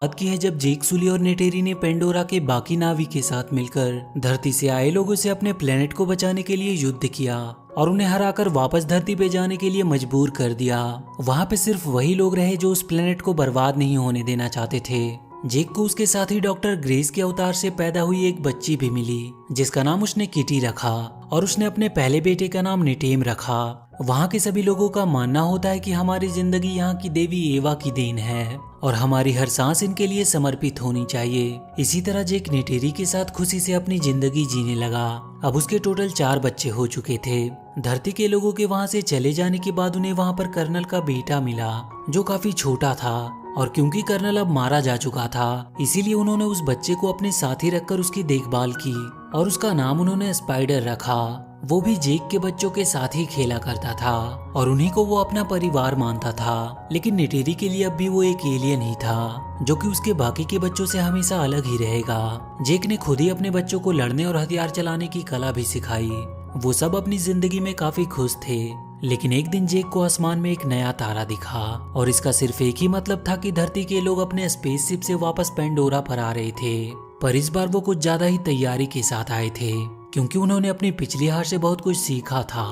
बात की है जब जेक सुली और नेटेरी ने पेंडोरा के बाकी नावी के साथ मिलकर धरती से आए लोगों से अपने प्लेनेट को बचाने के लिए युद्ध किया और उन्हें हराकर वापस धरती पे जाने के लिए मजबूर कर दिया। वहाँ पे सिर्फ वही लोग रहे जो उस प्लेनेट को बर्बाद नहीं होने देना चाहते थे। जेक को उसके साथी डॉक्टर ग्रेस के अवतार से पैदा हुई एक बच्ची भी मिली जिसका नाम उसने किटी रखा और उसने अपने पहले बेटे का नाम नेटेम रखा। वहाँ के सभी लोगों का मानना होता है कि हमारी जिंदगी यहाँ की देवी एवा की देन है और हमारी हर सांस इनके लिए समर्पित होनी चाहिए। इसी तरह जेक नेटेरी के साथ खुशी से अपनी जिंदगी जीने लगा। अब उसके टोटल 4 बच्चे हो चुके थे। धरती के लोगों के वहाँ से चले जाने के बाद उन्हें वहाँ पर कर्नल का बेटा मिला जो काफी छोटा था और क्योंकि कर्नल अब मारा जा चुका था इसीलिए उन्होंने उस बच्चे को अपने साथ ही रखकर उसकी देखभाल की और उसका नाम उन्होंने स्पाइडर रखा। वो भी जेक के बच्चों के साथ ही खेला करता था और उन्हीं को वो अपना परिवार मानता था। लेकिन नेटेरी के लिए अब भी वो एक एलियन ही था जो कि उसके बाकी के बच्चों से हमेशा अलग ही रहेगा। जेक ने खुद ही अपने बच्चों को लड़ने और हथियार चलाने की कला भी सिखाई। वो सब अपनी जिंदगी में काफी खुश थे। लेकिन एक दिन जेक को आसमान में एक नया तारा दिखा और इसका सिर्फ एक ही मतलब था कि धरती के लोग अपने स्पेसशिप से वापस पेंडोरा पर आ रहे थे। पर इस बार वो कुछ ज्यादा ही तैयारी के साथ आए थे क्योंकि उन्होंने अपनी पिछली हार से बहुत कुछ सीखा था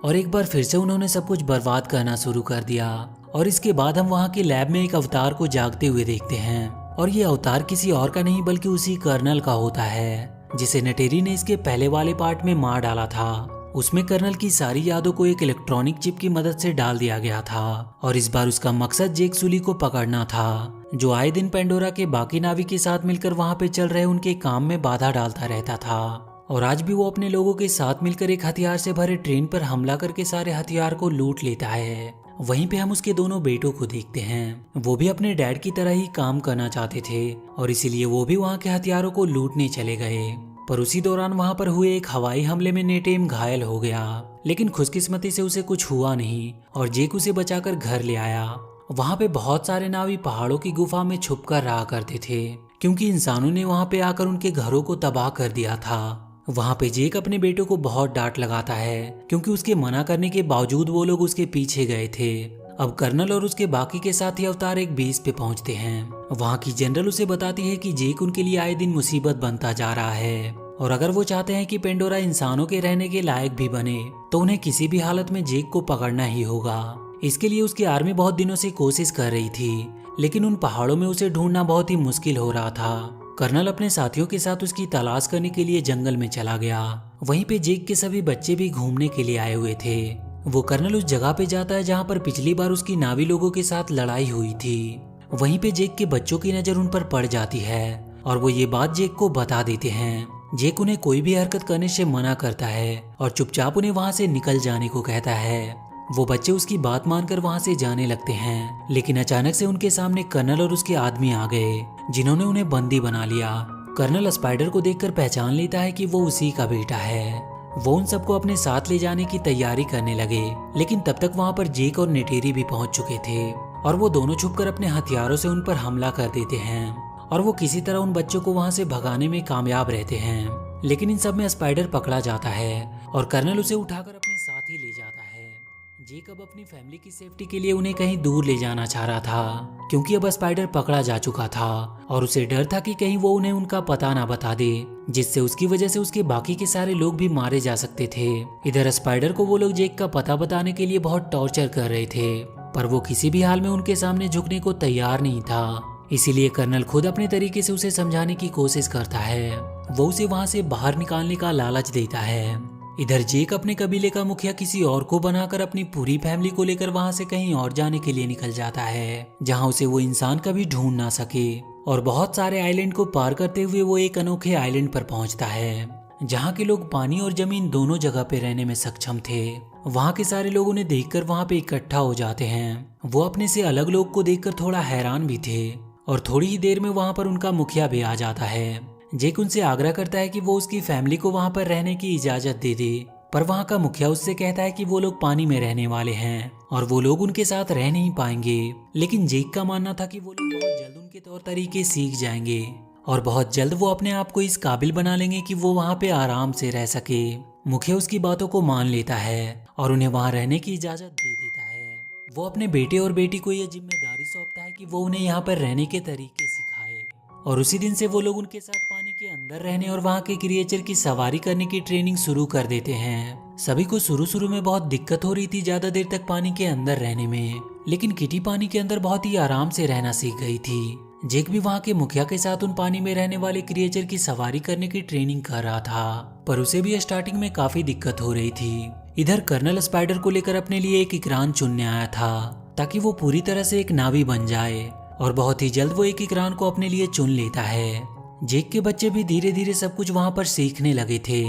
और एक बार फिर से उन्होंने सब कुछ बर्बाद करना शुरू कर दिया। और इसके बाद हम वहाँ के लैब में एक अवतार को जागते हुए देखते हैं और ये अवतार किसी और का नहीं बल्कि उसी कर्नल का होता है जिसे नेटेरी ने इसके पहले वाले पार्ट में मार डाला था। उसमें कर्नल की सारी यादों को एक इलेक्ट्रॉनिक चिप की मदद से डाल दिया गया था और इस बार उसका मकसद जेक सुली को पकड़ना था जो आए दिन पेंडोरा के बाकी नावी के साथ मिलकर वहाँ पे चल रहे उनके काम में बाधा डालता रहता था। और आज भी वो अपने लोगों के साथ मिलकर एक हथियार से भरे ट्रेन पर हमला करके सारे हथियार को लूट लेता है। वहीं पे हम उसके दोनों बेटों को देखते हैं। वो भी अपने डैड की तरह ही काम करना चाहते थे और इसीलिए वो भी वहाँ के हथियारों को लूटने चले गए। पर उसी दौरान वहाँ पर हुए एक हवाई हमले में नेटेम घायल हो गया लेकिन खुशकिस्मती से उसे कुछ हुआ नहीं और जेक उसे बचाकर घर ले आया। वहाँ पे बहुत सारे नावी पहाड़ों की गुफा में छुप कर रहा करते थे क्योंकि इंसानों ने वहाँ पे आकर उनके घरों को तबाह कर दिया था। वहाँ पे जेक अपने बेटों को बहुत डांट लगाता है क्योंकि उसके मना करने के बावजूद वो लोग उसके पीछे गए थे। अब कर्नल और उसके बाकी के साथी अवतार एक बेस पे पहुंचते हैं। वहाँ की जनरल उसे बताती है कि जेक उनके लिए आए दिन मुसीबत बनता जा रहा है और अगर वो चाहते हैं कि पेंडोरा इंसानों के रहने के लायक भी बने तो उन्हें किसी भी हालत में जेक को पकड़ना ही होगा। इसके लिए उसकी आर्मी बहुत दिनों से कोशिश कर रही थी लेकिन उन पहाड़ों में उसे ढूंढना बहुत ही मुश्किल हो रहा था। कर्नल अपने साथियों के साथ उसकी तलाश करने के लिए जंगल में चला गया। वहीं पे जेक के सभी बच्चे भी घूमने के लिए आए हुए थे। वो कर्नल उस जगह पे जाता है जहाँ पर पिछली बार उसकी नावी लोगों के साथ लड़ाई हुई थी। वहीं पे जेक के बच्चों की नजर उन पर पड़ जाती है और वो ये बात जेक को बता देते हैं। जेक उन्हें कोई भी हरकत करने से मना करता है और चुपचाप उन्हें वहाँ से निकल जाने को कहता है। वो बच्चे उसकी बात मानकर वहाँ से जाने लगते हैं लेकिन अचानक से उनके सामने कर्नल और उसके आदमी आ गए जिन्होंने उन्हें बंदी बना लिया। कर्नल स्पाइडर को देखकर पहचान लेता है कि वो उसी का बेटा है। वो उन सबको अपने साथ ले जाने की तैयारी करने लगे लेकिन तब तक वहाँ पर जेक और नेटेरी भी पहुँच चुके थे और वो दोनों छुपकर अपने हथियारों से उन पर हमला कर देते हैं और वो किसी तरह उन बच्चों को वहाँ से भगाने में कामयाब रहते हैं। लेकिन इन सब में स्पाइडर पकड़ा जाता है और कर्नल उसे उठाकर अपने साथ ही ले जाता है। जेक अब अपनी फैमिली की सेफ्टी के लिए उन्हें कहीं दूर ले जाना चाह रहा था क्योंकि अब स्पाइडर पकड़ा जा चुका था और उसे डर था कि कहीं वो उन्हें उनका पता ना बता दे जिससे उसकी वजह से उसके बाकी के सारे लोग भी मारे जा सकते थे। इधर स्पाइडर को वो लोग जेक का पता बताने के लिए बहुत टॉर्चर कर रहे थे पर वो किसी भी हाल में उनके सामने झुकने को तैयार नहीं था। इसीलिए कर्नल खुद अपने तरीके से उसे समझाने की कोशिश करता है। वो उसे वहाँ से बाहर निकालने का लालच देता है। इधर जेक अपने कबीले का मुखिया किसी और को बनाकर अपनी पूरी फैमिली को लेकर वहाँ से कहीं और जाने के लिए निकल जाता है जहाँ उसे वो इंसान कभी ढूंढ ना सके और बहुत सारे आइलैंड को पार करते हुए वो एक अनोखे आइलैंड पर पहुँचता है जहाँ के लोग पानी और जमीन दोनों जगह पे रहने में सक्षम थे। वहाँ के सारे लोग उन्हें देखकर वहाँ पे इकट्ठा हो जाते हैं। वो अपने से अलग लोग को देखकर थोड़ा हैरान भी थे और थोड़ी ही देर में वहाँ पर उनका मुखिया भी आ जाता है। जेक उनसे आग्रह करता है कि वो उसकी फैमिली को वहाँ पर रहने की इजाजत दे दे पर वहाँ का मुखिया उससे कहता है कि वो लोग पानी में रहने वाले हैं और वो लोग उनके साथ रह नहीं पाएंगे। लेकिन जेक का मानना था कि वो लोग बहुत जल्द उनके तौर तरीके सीख जाएंगे और बहुत जल्द वो अपने आप को इस काबिल बना लेंगे कि वो वहाँ पे आराम से रह सके। मुखिया उसकी बातों को मान लेता है और उन्हें वहाँ रहने की इजाजत दे देता है। वो अपने बेटे और बेटी को यह जिम्मेदारी सौंपता है कि वो उन्हें यहाँ पर रहने के तरीके सिखाए और उसी दिन से वो लोग उनके साथ पानी के अंदर रहने और वहाँ के क्रिएचर की सवारी करने की ट्रेनिंग शुरू कर देते हैं। सभी को शुरू में बहुत दिक्कत हो रही थी ज्यादा देर तक पानी के अंदर रहने में, लेकिन किटी पानी के अंदर बहुत ही आराम से रहना सीख गई थी। जेक भी वहाँ के मुखिया के साथ उन पानी में रहने वाले क्रिएचर की सवारी करने की ट्रेनिंग कर रहा था, पर उसे भी स्टार्टिंग में काफी दिक्कत हो रही थी। इधर कर्नल स्पाइडर को लेकर अपने लिए एक इकरान चुनने आया था ताकि वो पूरी तरह से एक नावी बन जाए, और बहुत ही जल्द वो एक इकरान को अपने लिए चुन लेता है। जेक के बच्चे भी धीरे धीरे सब कुछ वहाँ पर सीखने लगे थे।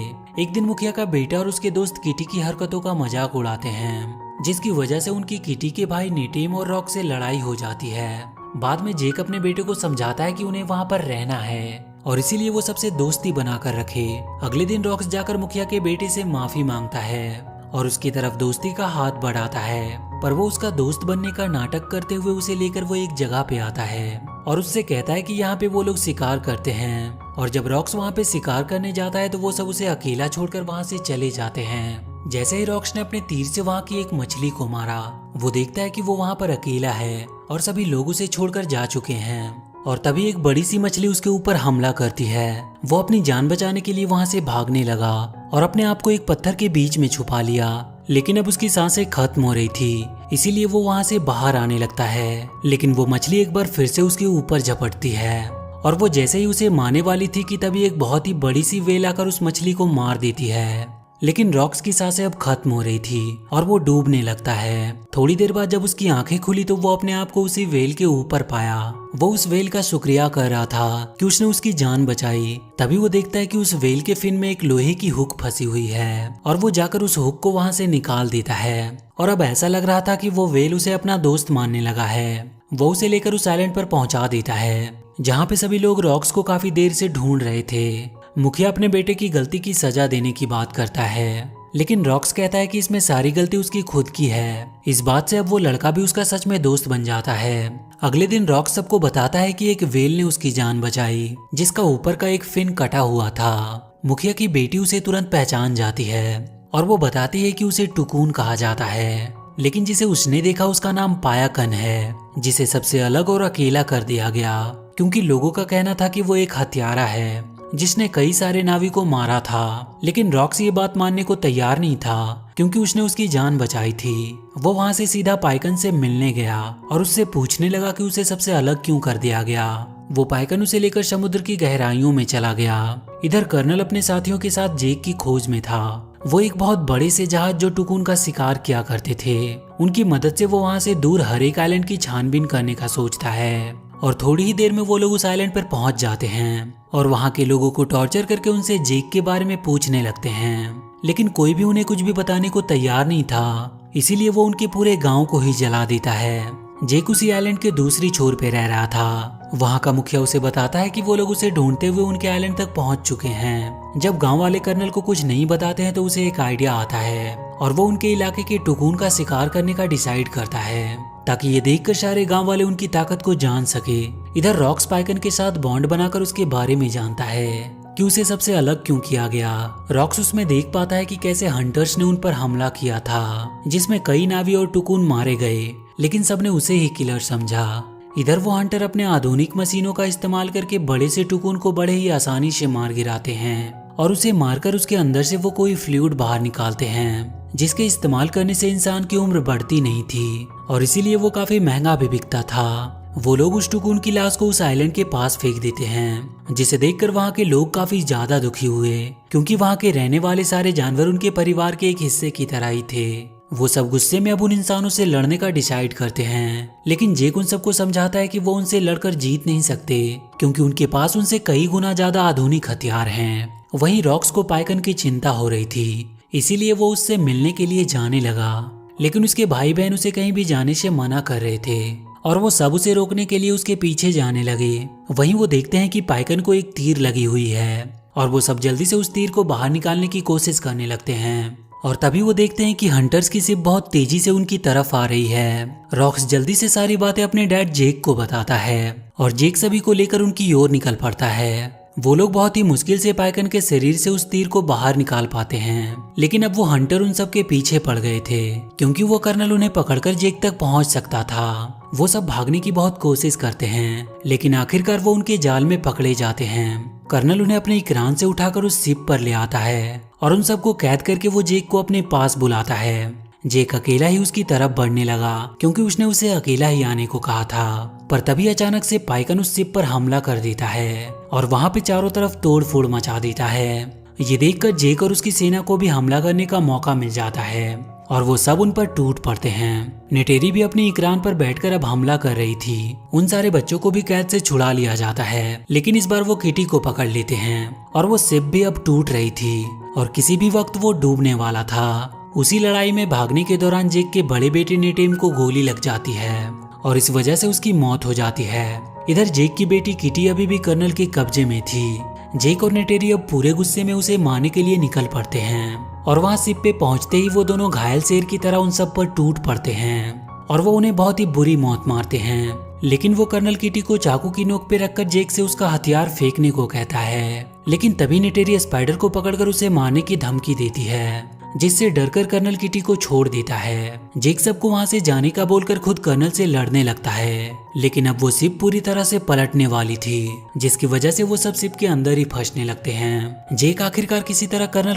एक दिन मुखिया का बेटा और उसके दोस्त किटी की हरकतों का मजाक उड़ाते हैं, जिसकी वजह से उनकी किटी के भाई नेटेम और रॉक से लड़ाई हो जाती है। बाद में जेक अपने बेटे को समझाता है कि उन्हें वहाँ पर रहना है और इसीलिए वो सबसे दोस्ती बनाकर रखे। अगले दिन रॉक्स जाकर मुखिया के बेटे से माफी मांगता है और उसकी तरफ दोस्ती का हाथ बढ़ाता है, पर वो उसका दोस्त बनने का नाटक करते हुए उसे लेकर वो एक जगह पे आता है और उससे कहता है कि यहाँ पे वो लोग शिकार करते हैं। और जब रॉक्स वहाँ पे शिकार करने जाता है तो वो सब उसे अकेला छोड़कर वहाँ से चले जाते हैं। जैसे ही रॉक्स ने अपने तीर से वहाँ की एक मछली को मारा, वो देखता है कि वो वहाँ पर अकेला है और सभी लोग उसे छोड़कर जा चुके हैं। और तभी एक बड़ी सी मछली उसके ऊपर हमला करती है। वो अपनी जान बचाने के लिए वहाँ से भागने लगा और अपने आप को एक पत्थर के बीच में छुपा लिया, लेकिन अब उसकी सांसें खत्म हो रही थी, इसीलिए वो वहाँ से बाहर आने लगता है। लेकिन वो मछली एक बार फिर से उसके ऊपर झपटती है और वो जैसे ही उसे मारने वाली थी कि तभी एक बहुत ही बड़ी सी वेल आकर उस मछली को मार देती है। लेकिन रॉक्स की सांसें अब खत्म हो रही थी और वो डूबने लगता है। थोड़ी देर बाद जब उसकी आंखें खुली तो वो अपने आप को उसी वेल के ऊपर पाया। वो उस वेल का शुक्रिया कर रहा था कि उसने उसकी जान बचाई। तभी वो देखता है कि उस वेल के फिन में एक लोहे की हुक फंसी हुई है और वो जाकर उस हुक को वहां से निकाल देता है। और अब ऐसा लग रहा था कि वो वेल उसे अपना दोस्त मानने लगा है। वो उसे लेकर उस आइलैंड पर पहुंचा देता है जहाँ पे सभी लोग रॉक्स को काफी देर से ढूंढ रहे थे। मुखिया अपने बेटे की गलती की सजा देने की बात करता है, लेकिन रॉक्स कहता है कि इसमें सारी गलती उसकी खुद की है। इस बात से अब वो लड़का भी उसका सच में दोस्त बन जाता है। अगले दिन रॉक्स सबको बताता है कि एक वेल ने उसकी जान बचाई जिसका ऊपर का एक फिन कटा हुआ था। मुखिया की बेटी उसे तुरंत पहचान जाती है और वो बताती है कि उसे टुकून कहा जाता है, लेकिन जिसे उसने देखा उसका नाम पायाकन है, जिसे सबसे अलग और अकेला कर दिया गया क्योंकि लोगों का कहना था कि वो एक हत्यारा है जिसने कई सारे नावी को मारा था। लेकिन रॉक्स ये बात मानने को तैयार नहीं था क्योंकि उसने उसकी जान बचाई थी। वो वहां से सीधा पाइकन से मिलने गया और उससे पूछने लगा कि उसे सबसे अलग क्यों कर दिया गया। वो पाइकन उसे लेकर समुद्र की गहराइयों में चला गया। इधर कर्नल अपने साथियों के साथ जेक की खोज में था। वो एक बहुत बड़े से जहाज जो टुकून का शिकार किया करते थे, उनकी मदद से वो वहां से दूर हर एक आइलैंड की छानबीन करने का सोचता है। और थोड़ी ही देर में वो लोग उस आइलैंड पर पहुंच जाते हैं और वहां के लोगों को टॉर्चर करके उनसे जेक के बारे में पूछने लगते हैं, लेकिन कोई भी उन्हें कुछ भी बताने को तैयार नहीं था, इसीलिए वो उनके पूरे गांव को ही जला देता है। जेक उसी आइलैंड के दूसरी छोर पे रह रहा था। वहां का मुखिया उसे बताता है कि वो लोग उसे ढूंढते हुए उनके आइलैंड तक पहुंच चुके हैं। जब गांव वाले कर्नल को कुछ नहीं बताते हैं तो उसे एक आइडिया आता है और वो उनके इलाके के टुकून का शिकार करने का डिसाइड करता है ताकि ये देखकर सारे गांव वाले उनकी ताकत को जान सके। इधर रॉक्स पाइकन के साथ बॉन्ड बनाकर उसके बारे में जानता है कि उसे सबसे अलग क्यों किया गया। रॉक्स उसमें देख पाता है कि कैसे हंटर्स ने उन पर हमला किया था जिसमें कई नावी और टुकून मारे गए, लेकिन सबने उसे ही किलर समझा। इधर वो हंटर अपने आधुनिक मशीनों का इस्तेमाल करके बड़े से टुकून को बड़े ही आसानी से मार गिराते हैं और उसे मारकर उसके अंदर से वो कोई फ्लूइड बाहर निकालते हैं जिसके इस्तेमाल करने से इंसान की उम्र बढ़ती नहीं थी और इसीलिए वो काफी महंगा भी बिकता था। वो लोग उस टुकून की लाश को उस आइलैंड के पास फेंक देते हैं, जिसे देखकर वहाँ के लोग काफी ज्यादा दुखी हुए क्योंकि वहाँ के रहने वाले सारे जानवर उनके परिवार के एक हिस्से की तरह ही थे। वो सब गुस्से में अब उन इंसानों से लड़ने का डिसाइड करते हैं, लेकिन जेक उन सबको समझाता है कि वो उनसे लड़कर जीत नहीं सकते क्योंकि उनके पास उनसे कई गुना ज्यादा आधुनिक हथियार हैं। वहीं रॉक्स को पाइकन की चिंता हो रही थी, इसीलिए वो उससे मिलने के लिए जाने लगा, लेकिन उसके भाई बहन उसे कहीं भी जाने से मना कर रहे थे और वो सब उसे रोकने के लिए उसके पीछे जाने लगे। वहीं वो देखते हैं कि पाइकन को एक तीर लगी हुई है और वो सब जल्दी से उस तीर को बाहर निकालने की कोशिश करने लगते हैं और तभी वो देखते हैं कि हंटर्स की शिप बहुत तेजी से उनकी तरफ आ रही है। रॉक्स जल्दी से सारी बातें अपने डैड जेक को बताता है और जेक सभी को लेकर उनकी ओर निकल पड़ता है। वो लोग बहुत ही मुश्किल से पाइकन के शरीर से उस तीर को बाहर निकाल पाते हैं, लेकिन अब वो हंटर उन सब के पीछे पड़ गए थे क्योंकि वो कर्नल उन्हें पकड़कर जेक तक पहुंच सकता था। वो सब भागने की बहुत कोशिश करते हैं, लेकिन आखिरकार वो उनके जाल में पकड़े जाते हैं। कर्नल उन्हें अपने इक्रान से उठाकर उस शिप पर ले आता है और उन सबको कैद करके वो जेक को अपने पास बुलाता है। जेक अकेला ही उसकी तरफ बढ़ने लगा क्योंकि उसने उसे अकेला ही आने को कहा था। पर तभी अचानक से पाइकन उस शिप पर हमला कर देता है और वहां पे चारों तरफ तोड़ फोड़ मचा देता है। ये देखकर जेक और उसकी सेना को भी हमला करने का मौका मिल जाता है और वो सब उन पर टूट पड़ते हैं। नेटेरी भी अपनी इक्रान पर बैठकर अब हमला कर रही थी। उन सारे बच्चों को भी कैद से छुड़ा लिया जाता है, लेकिन इस बार वो किटी को पकड़ लेते हैं और वो शिप भी अब टूट रही थी और किसी भी वक्त वो डूबने वाला था। उसी लड़ाई में भागने के दौरान जेक के बड़े बेटे नेटेम को गोली लग जाती है और इस वजह से उसकी मौत हो जाती है। इधर जेक की बेटी किटी अभी भी कर्नल के कब्जे में थी। जेक और नेटेरी अब पूरे गुस्से में उसे मारने के लिए निकल पड़ते हैं और वहां शिप पे पहुंचते ही वो दोनों घायल शेर की तरह उन सब पर टूट पड़ते हैं और वो उन्हें बहुत ही बुरी मौत मारते हैं। लेकिन वो कर्नल किटी को चाकू की नोक पे रखकर जेक से उसका हथियार फेंकने को कहता है, लेकिन तभी नेटेरी स्पाइडर को पकड़कर उसे मारने की धमकी देती है, जिससे डरकर कर्नल किटी को छोड़ देता है। जेक सबको वहां से जाने का बोलकर खुद कर्नल से लड़ने लगता है, लेकिन अब वो शिप पूरी तरह से पलटने वाली थी, जिसकी वजह से वो सब शिप के अंदर ही फंसने लगते हैं। जेक आखिरकार किसी तरह कर्नल